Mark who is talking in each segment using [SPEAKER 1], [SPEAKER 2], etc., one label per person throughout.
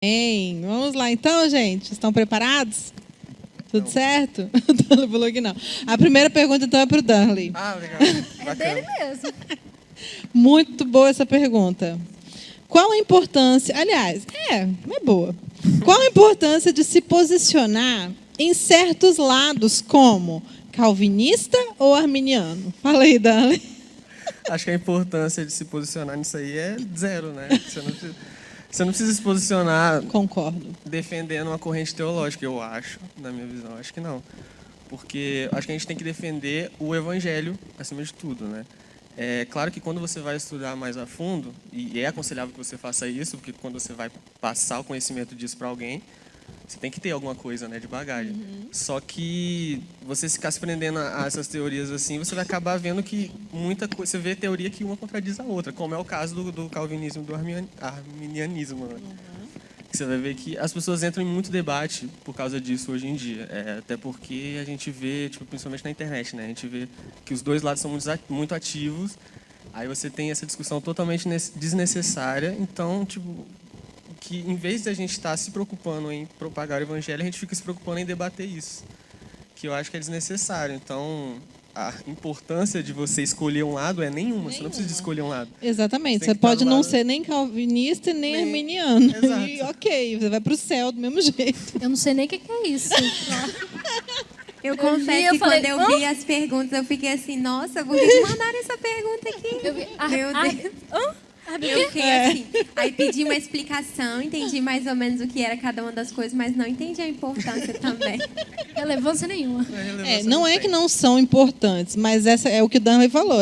[SPEAKER 1] Bem, vamos lá então, gente. Estão preparados? Tudo certo? O Darley falou que não. A primeira pergunta, então, é para o Darley.
[SPEAKER 2] Ah, legal.
[SPEAKER 3] É dele mesmo.
[SPEAKER 1] Muito boa essa pergunta. Qual a importância... Aliás, é boa. Qual a importância de se posicionar em certos lados, como calvinista ou arminiano? Fala aí, Darley.
[SPEAKER 2] Acho que a importância de se posicionar nisso aí é zero, né? Você não precisa se posicionar
[SPEAKER 1] Concordo.
[SPEAKER 2] defendendo uma corrente teológica, eu acho, na minha visão. Acho que não. Porque acho que a gente tem que defender o evangelho acima de tudo, né? É claro que quando você vai estudar mais a fundo, e é aconselhável que você faça isso, porque quando você vai passar o conhecimento disso para alguém, você tem que ter alguma coisa, né, de bagagem. Só que você ficar se prendendo a essas teorias assim, você vai acabar vendo que muita coisa, você vê teoria que uma contradiz a outra, como é o caso do calvinismo e do arminianismo, né? Você vai ver que as pessoas entram em muito debate por causa disso hoje em dia. Até porque a gente vê, tipo, principalmente na internet, né? A gente vê que os dois lados são muito ativos. Aí você tem essa discussão totalmente desnecessária. Então, tipo, que em vez de a gente estar se preocupando em propagar o evangelho, a gente fica se preocupando em debater isso, que eu acho que é desnecessário. Então, a importância de você escolher um lado é nenhuma. Você não precisa de escolher um lado.
[SPEAKER 1] Exatamente.
[SPEAKER 2] Você
[SPEAKER 1] Você
[SPEAKER 2] tem que estar
[SPEAKER 1] pode
[SPEAKER 2] do
[SPEAKER 1] não
[SPEAKER 2] lado-
[SPEAKER 1] ser nem calvinista nem
[SPEAKER 2] Nem-
[SPEAKER 1] arminiano.
[SPEAKER 2] Exato.
[SPEAKER 1] E ok, você vai para o céu do mesmo jeito.
[SPEAKER 3] Eu não sei nem o que é isso.
[SPEAKER 4] Eu
[SPEAKER 3] vi,
[SPEAKER 4] confesso
[SPEAKER 3] eu
[SPEAKER 4] que
[SPEAKER 3] falei,
[SPEAKER 4] quando eu vi as perguntas, eu fiquei assim, nossa, por que mandaram essa pergunta aqui?
[SPEAKER 3] Eu vi,
[SPEAKER 4] Meu Deus. Eu fiquei assim. Aí pedi uma explicação, entendi mais ou menos o que era cada uma das coisas, mas não entendi a importância também.
[SPEAKER 3] relevância nenhuma.
[SPEAKER 1] Não é que não são importantes, mas essa é o que o Darley falou.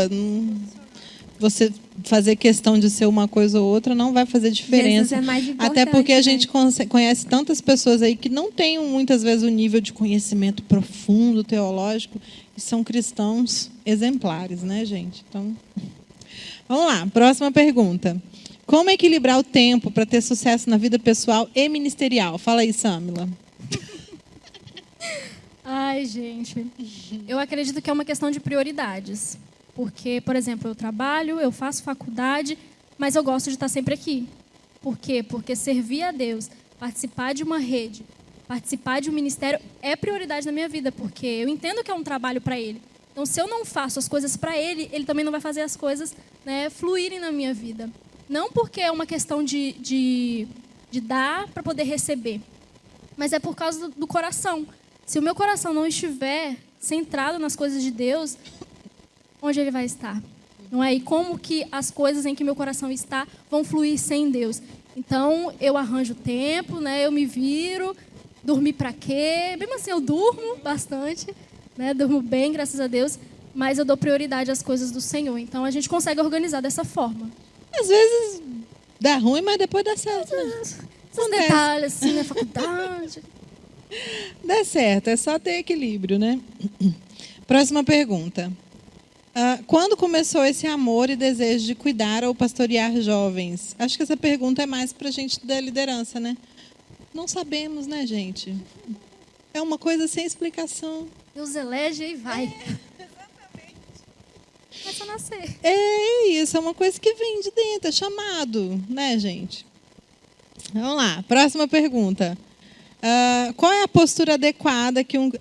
[SPEAKER 1] Você fazer questão de ser uma coisa ou outra não vai fazer diferença.
[SPEAKER 4] Jesus é mais importante,
[SPEAKER 1] Até porque a
[SPEAKER 4] né?
[SPEAKER 1] gente conhece tantas pessoas aí que não têm muitas vezes o nível de conhecimento profundo, teológico, e são cristãos exemplares, né, gente? Então, vamos lá, próxima pergunta. Como equilibrar o tempo para ter sucesso na vida pessoal e ministerial? Fala aí, Samila.
[SPEAKER 3] Ai, gente. Eu acredito que é uma questão de prioridades. Porque, por exemplo, eu trabalho, eu faço faculdade, mas eu gosto de estar sempre aqui. Por quê? Porque servir a Deus, participar de uma rede, participar de um ministério é prioridade na minha vida, porque eu entendo que é um trabalho para Ele. Então, se eu não faço as coisas para Ele, Ele também não vai fazer as coisas, né, fluírem na minha vida. Não porque é uma questão de dar para poder receber, mas é por causa do coração. Se o meu coração não estiver centrado nas coisas de Deus, onde Ele vai estar? Não é? E como que as coisas em que meu coração está vão fluir sem Deus? Então, eu arranjo tempo, né? Eu me viro. Dormir para quê? Mesmo assim, eu durmo bastante, né? Durmo bem, graças a Deus, mas eu dou prioridade às coisas do Senhor. Então, a gente consegue organizar dessa forma.
[SPEAKER 1] Às vezes dá ruim, mas depois dá certo. Né?
[SPEAKER 3] Esses
[SPEAKER 1] Acontece.
[SPEAKER 3] detalhes, assim, na faculdade.
[SPEAKER 1] Dá certo, é só ter equilíbrio, né? Próxima pergunta. Quando começou esse amor e desejo de cuidar ou pastorear jovens? Acho que essa pergunta é mais para a gente da liderança, né? Não sabemos, né, gente? É uma coisa sem explicação.
[SPEAKER 3] Deus elege e vai. Começa a nascer.
[SPEAKER 1] É isso, é uma coisa que vem de dentro, é chamado, né, gente? Vamos lá, próxima pergunta. Qual é a postura adequada que um...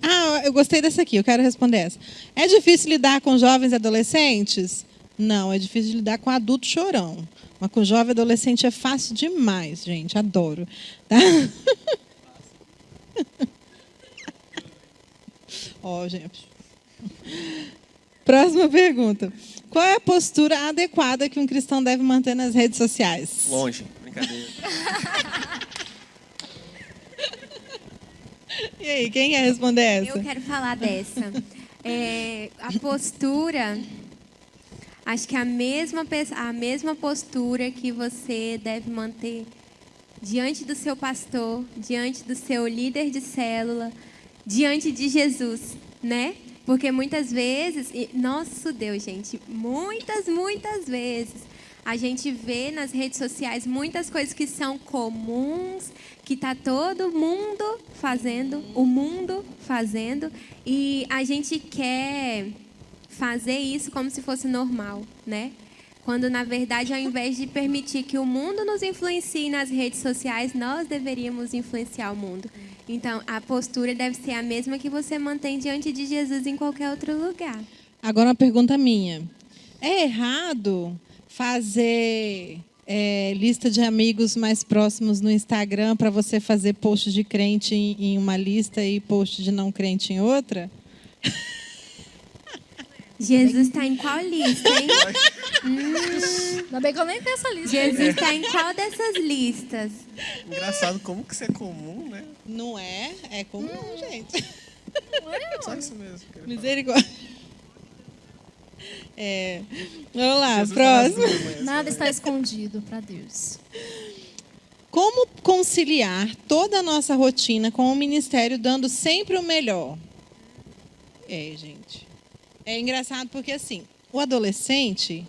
[SPEAKER 1] eu gostei dessa aqui, eu quero responder essa. É difícil lidar com jovens e adolescentes? Não, é difícil lidar com adulto chorão. Mas com jovem e adolescente é fácil demais, gente, adoro. Tá? Ó, gente. Próxima pergunta. Qual é a postura adequada que um cristão deve manter nas redes sociais?
[SPEAKER 2] Longe, brincadeira.
[SPEAKER 1] E aí, quem quer responder essa?
[SPEAKER 4] Eu quero falar dessa. A postura, acho que a mesma postura que você deve manter diante do seu pastor, diante do seu líder de célula, diante de Jesus, né? Porque muitas vezes, nosso Deus, gente, muitas vezes, a gente vê nas redes sociais muitas coisas que são comuns, que está todo mundo fazendo, o mundo fazendo, e a gente quer fazer isso como se fosse normal, né? Quando, na verdade, ao invés de permitir que o mundo nos influencie nas redes sociais, nós deveríamos influenciar o mundo. Então, a postura deve ser a mesma que você mantém diante de Jesus em qualquer outro lugar.
[SPEAKER 1] Agora uma pergunta minha. É errado fazer lista de amigos mais próximos no Instagram para você fazer post de crente em uma lista e post de não crente em outra?
[SPEAKER 4] Jesus está em qual lista, hein?
[SPEAKER 3] Ainda bem que eu nem tenho essa lista.
[SPEAKER 4] Jesus está em qual dessas listas?
[SPEAKER 2] Engraçado como que isso é comum, né?
[SPEAKER 1] Não é? É comum, gente.
[SPEAKER 2] Só isso mesmo. que eu queria
[SPEAKER 1] Misericórdia. Vamos lá,
[SPEAKER 2] falar. Jesus tá nas
[SPEAKER 1] próximo.
[SPEAKER 2] duas manhãs,
[SPEAKER 3] Nada
[SPEAKER 2] né?
[SPEAKER 3] está escondido para Deus.
[SPEAKER 1] Como conciliar toda a nossa rotina com o ministério dando sempre o melhor? Gente. É engraçado porque, assim, o adolescente,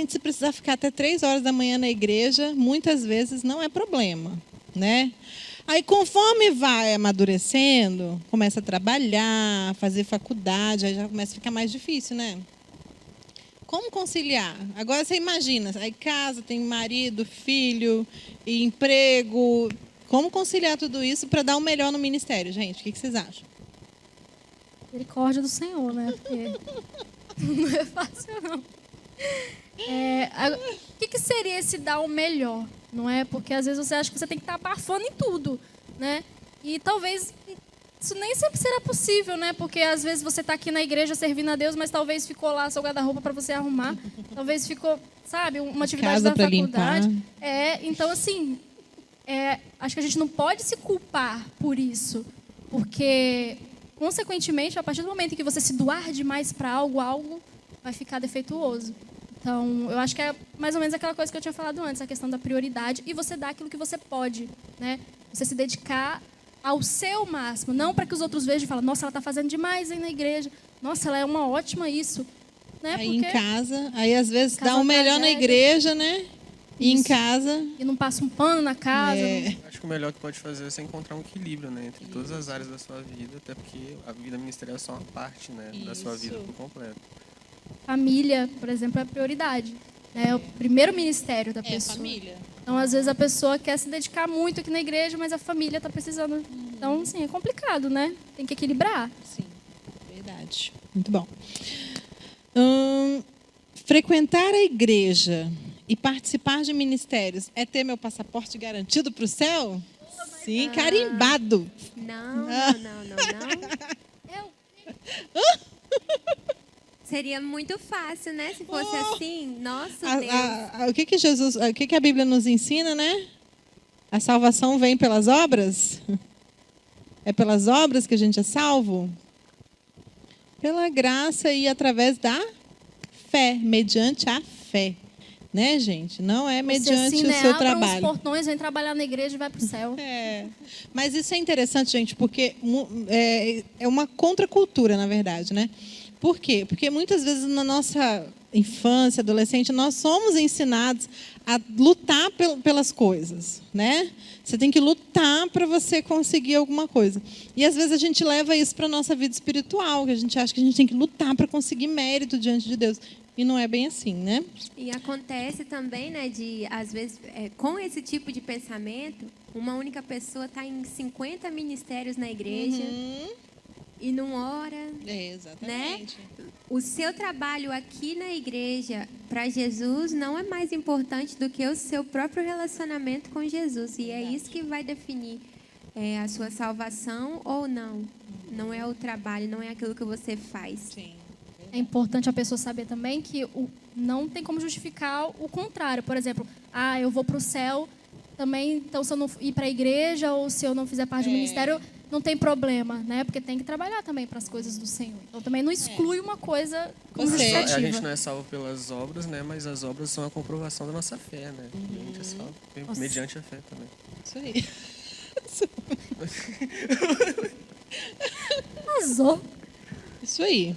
[SPEAKER 1] se precisar ficar até 3 horas da manhã na igreja, muitas vezes não é problema, né? Aí, conforme vai amadurecendo, começa a trabalhar, fazer faculdade, aí já começa a ficar mais difícil, né? Como conciliar? Agora você imagina, aí casa, tem marido, filho, e emprego. Como conciliar tudo isso para dar o melhor no ministério, gente? O que vocês acham?
[SPEAKER 3] Misericórdia do Senhor, né? Porque não é fácil, não. O que seria esse dar o melhor? Não é? Porque às vezes você acha que você tem que estar abafando em tudo, né? E talvez isso nem sempre será possível, né? Porque às vezes você está aqui na igreja servindo a Deus, mas talvez ficou lá seu guarda-roupa para você arrumar. Talvez ficou, sabe, uma atividade
[SPEAKER 1] Casa
[SPEAKER 3] da
[SPEAKER 1] pra
[SPEAKER 3] faculdade.
[SPEAKER 1] limpar.
[SPEAKER 3] Então, assim, acho que a gente não pode se culpar por isso. Porque, consequentemente, a partir do momento em que você se doar demais para algo vai ficar defeituoso. Então, eu acho que é mais ou menos aquela coisa que eu tinha falado antes, a questão da prioridade, e você dar aquilo que você pode, né? Você se dedicar ao seu máximo, não para que os outros vejam e falem, nossa, ela está fazendo demais aí na igreja, nossa, ela é uma ótima isso. Né?
[SPEAKER 1] Aí em casa, aí às vezes
[SPEAKER 3] Casa
[SPEAKER 1] dá o melhor na
[SPEAKER 3] tragédia.
[SPEAKER 1] igreja, né? E em
[SPEAKER 3] Isso.
[SPEAKER 1] casa...
[SPEAKER 3] E não passa um pano na casa.
[SPEAKER 2] Acho que o melhor que pode fazer é você encontrar um equilíbrio, né, entre todas as áreas da sua vida, até porque a vida ministerial é só uma parte, né, da sua vida
[SPEAKER 1] Isso.
[SPEAKER 2] por completo.
[SPEAKER 3] Família, por exemplo, é a prioridade. É o primeiro ministério da pessoa.
[SPEAKER 1] família.
[SPEAKER 3] Então, às vezes, a pessoa quer se dedicar muito aqui na igreja, mas a família está precisando. Então, assim, é complicado, né? Tem que equilibrar.
[SPEAKER 1] Sim, verdade. Muito bom. Frequentar a igreja e participar de ministérios é ter meu passaporte garantido para o céu? Sim, carimbado.
[SPEAKER 4] Não. Seria muito fácil, né? Se fosse assim, nossa Deus.
[SPEAKER 1] O que a Bíblia nos ensina, né? A salvação vem pelas obras? É pelas obras que a gente é salvo? Pela graça e através da fé, mediante a fé. Né, gente? Não é mediante
[SPEAKER 3] Você, assim,
[SPEAKER 1] o seu
[SPEAKER 3] abra
[SPEAKER 1] trabalho.
[SPEAKER 3] os portões, vem trabalhar na igreja e vai para o céu.
[SPEAKER 1] Mas isso é interessante, gente, porque é uma contracultura, na verdade, né? Por quê? Porque muitas vezes na nossa infância, adolescente, nós somos ensinados a lutar pelas coisas, né? Você tem que lutar para você conseguir alguma coisa. E às vezes a gente leva isso para a nossa vida espiritual, que a gente acha que a gente tem que lutar para conseguir mérito diante de Deus. E não é bem assim, né?
[SPEAKER 4] E acontece também, né, às vezes, com esse tipo de pensamento, uma única pessoa está em 50 ministérios na igreja e não ora.
[SPEAKER 1] Exatamente.
[SPEAKER 4] Né? O seu trabalho aqui na igreja para Jesus não é mais importante do que o seu próprio relacionamento com Jesus. E é isso que vai definir a sua salvação ou não. Não é o trabalho, não é aquilo que você faz.
[SPEAKER 1] Sim.
[SPEAKER 3] É importante a pessoa saber também que não tem como justificar o contrário. Por exemplo, eu vou para o céu também, então se eu não ir para a igreja ou se eu não fizer parte do ministério, não tem problema, né? Porque tem que trabalhar também para as coisas do Senhor. Então também não exclui uma coisa como
[SPEAKER 1] Você-
[SPEAKER 3] justificativa.
[SPEAKER 2] A gente não é salvo pelas obras, né, mas as obras são a comprovação da nossa fé, né? E a gente é salvo mediante a fé também.
[SPEAKER 1] Isso aí.
[SPEAKER 3] Arrasou.
[SPEAKER 1] Isso aí.